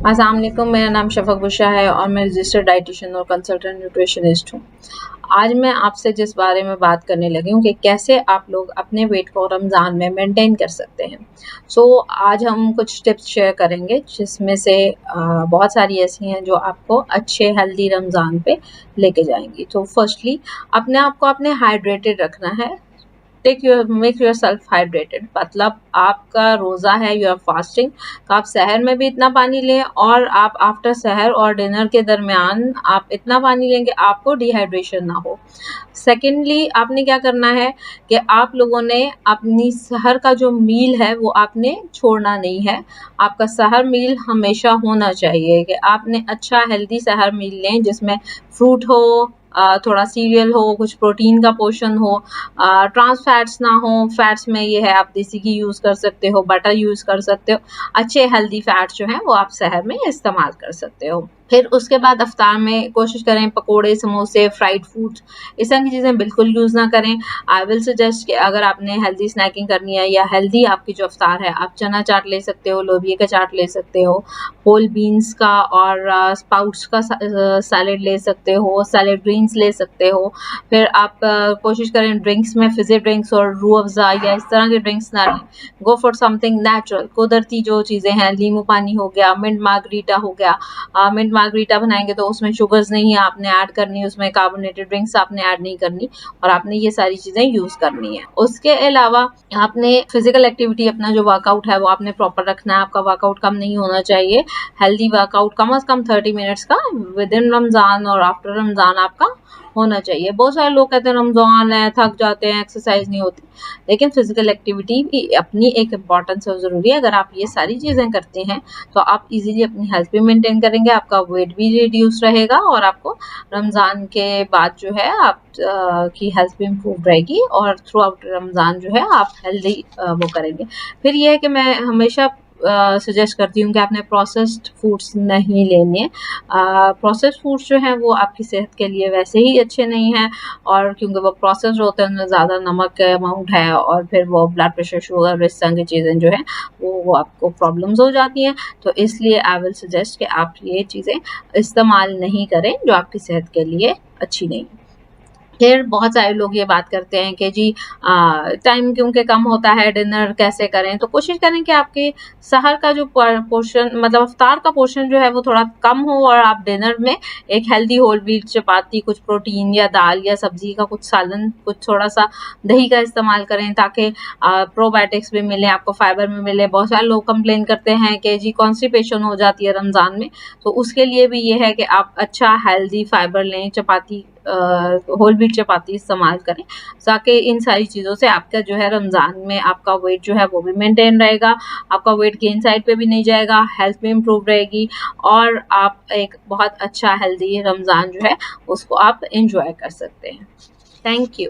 अस्सलाम वालेकुम, मेरा नाम शफ़क़ बुशरा है और मैं रजिस्टर्ड डाइटिशियन और कंसल्टेंट न्यूट्रिशनिस्ट हूँ। आज मैं आपसे जिस बारे में बात करने लगी हूँ कि कैसे आप लोग अपने वेट को रमज़ान में मेंटेन कर सकते हैं। आज हम कुछ टिप्स शेयर करेंगे जिसमें से बहुत सारी ऐसी हैं जो आपको अच्छे हेल्दी रमज़ान पे लेके जाएँगी। तो फर्स्टली अपने आप को आपने हाइड्रेटेड रखना है। मेक योर सेल्फ हाइड्रेटेड, मतलब आपका रोज़ा है, यू आर फास्टिंग, तो आप सहर में भी इतना पानी लें और आप आफ्टर सहर और डिनर के दरमियान आप इतना पानी लें कि आपको डिहाइड्रेशन ना हो। सेकेंडली आपने क्या करना है कि आप लोगों ने अपनी सहर का जो मील है वो आपने छोड़ना नहीं है। आपका सहर मील हमेशा होना चाहिए कि आपने अच्छा हेल्दी सहर मील लें जिसमें फ्रूट हो, थोड़ा सीरियल हो, कुछ प्रोटीन का पोर्शन हो, ट्रांस फैट्स ना हो। फैट्स में ये है, आप देसी घी यूज़ कर सकते हो, बटर यूज़ कर सकते हो। अच्छे हेल्दी फैट्स जो हैं वो आप सहर में इस्तेमाल कर सकते हो। फिर उसके बाद इफ्तार में कोशिश करें पकोड़े, समोसे, फ्राइड फूड्स इस तरह की चीज़ें बिल्कुल यूज़ ना करें। आई विल सजेस्ट कि अगर आपने हेल्दी स्नैकिंग करनी है या हेल्दी आपकी जो इफ्तार है, आप चना चाट ले सकते हो, लोबिया का चाट ले सकते हो, होल बीन्स का और स्प्राउट्स का सैलेड ले सकते हो, सैलेड ग्रीन्स ले सकते हो। फिर आप कोशिश करें ड्रिंक्स में फिज़ी ड्रिंक्स और रूह अफ़ज़ा या इस तरह के ड्रिंक्स ना लें। गो फॉर समथिंग नेचुरल, कुदरती जो चीज़ें हैं, नींबू पानी हो गया, मिंट मार्गरीटा हो गया। मिंट मार्गरीटा बनाएंगे तो उसमें शुगर्स नहीं है आपने ऐड करनी, उसमें कार्बोनेटेड ड्रिंक्स आपने ऐड नहीं करनी और आपने ये सारी चीज़ें यूज़ करनी है। उसके अलावा आपने फिजिकल एक्टिविटी, अपना जो वर्कआउट है वो आपने प्रॉपर रखना है। आपका वर्कआउट कम नहीं होना चाहिए। हेल्दी वर्कआउट कम से कम 30 मिनट्स का विद इन रमज़ान और आफ्टर रमज़ान आपका होना चाहिए। बहुत सारे लोग कहते हैं रमज़ान है, थक जाते हैं, एक्सरसाइज नहीं होती, लेकिन फिजिकल एक्टिविटी भी अपनी एक इम्पॉर्टेंस और ज़रूरी है। अगर आप ये सारी चीज़ें करते हैं तो आप इजीली अपनी हेल्थ भी मेंटेन करेंगे, आपका वेट भी रिड्यूस रहेगा और आपको रमज़ान के बाद जो है आप की हेल्थ भी इम्प्रूव रहेगी और थ्रू आउट रमज़ान जो है आप हेल्दी वो करेंगे। फिर ये है कि मैं हमेशा सजेस्ट करती हूँ कि आपने प्रोसेस्ड फूड्स नहीं लेने। प्रोसेस्ड फूड्स जो हैं वो आपकी सेहत के लिए वैसे ही अच्छे नहीं हैं और क्योंकि वो प्रोसेस्ड होते हैं उनमें ज़्यादा नमक का अमाउंट है और फिर वो ब्लड प्रेशर, शुगर, इस तरह की चीज़ें जो हैं वो आपको प्रॉब्लम्स हो जाती हैं। तो इसलिए आई विल सजेस्ट कि आप ये चीज़ें इस्तेमाल नहीं करें जो आपकी सेहत के लिए अच्छी नहीं है। फिर बहुत सारे लोग ये बात करते हैं कि जी टाइम क्योंकि कम होता है, डिनर कैसे करें? तो कोशिश करें कि आपके सहर का जो पोर्शन, मतलब इफ्तार का पोर्शन जो है वो थोड़ा कम हो और आप डिनर में एक हेल्दी होल व्हीट चपाती, कुछ प्रोटीन या दाल या सब्जी का कुछ सालन, कुछ थोड़ा-सा दही का इस्तेमाल करें ताकि प्रोबायोटिक्स भी मिले, आपको फाइबर भी मिले। बहुत सारे लोग कंप्लेन करते हैं कि जी कॉन्स्टिपेशन हो जाती है रमज़ान में, तो उसके लिए भी ये है कि आप अच्छा हेल्दी फाइबर लें, चपाती, होल व्हीट चपाती इस्तेमाल करें ताकि इन सारी चीज़ों से आपका जो है रमज़ान में आपका वेट जो है वो भी मेंटेन रहेगा, आपका वेट गेन साइड पे भी नहीं जाएगा, हेल्थ भी इम्प्रूव रहेगी और आप एक बहुत अच्छा हेल्दी रमज़ान जो है उसको आप एंजॉय कर सकते हैं। Thank you.